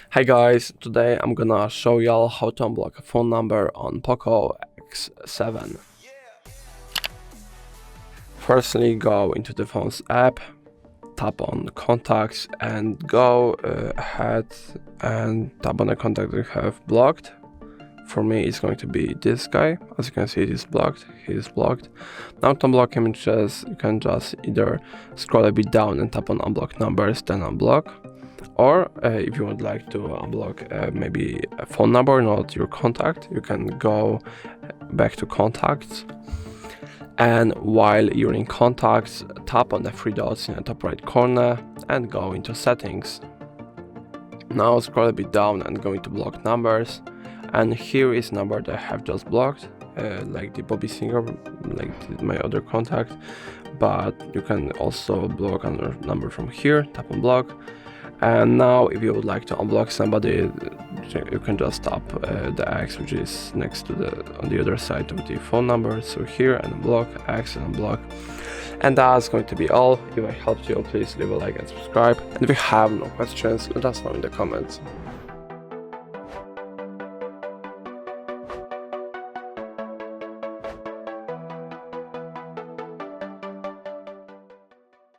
Hi guys, today I'm gonna show y'all how to unblock a phone number on POCO X7. Firstly, go into the phone's app, tap on contacts and go ahead and tap on the contact you have blocked. For me, it's going to be this guy. As you can see, it is blocked. He is blocked. Now to unblock him, you can just either scroll a bit down and tap on unblock numbers, then unblock. Or if you would like to unblock maybe a phone number, not your contact, you can go back to contacts. And while you're in contacts, tap on the three dots in the top right corner and go into settings. Now scroll a bit down and go into block numbers. And here is number that I have just blocked, like the Bobby Singer, like my other contact. But you can also block another number from here, tap on block. And now if you would like to unblock somebody, you can just tap the X, which is next to on the other side of the phone number. So here, and unblock, X and unblock. And that's going to be all. If I helped you, please leave a like and subscribe. And if you have no questions, let us know in the comments.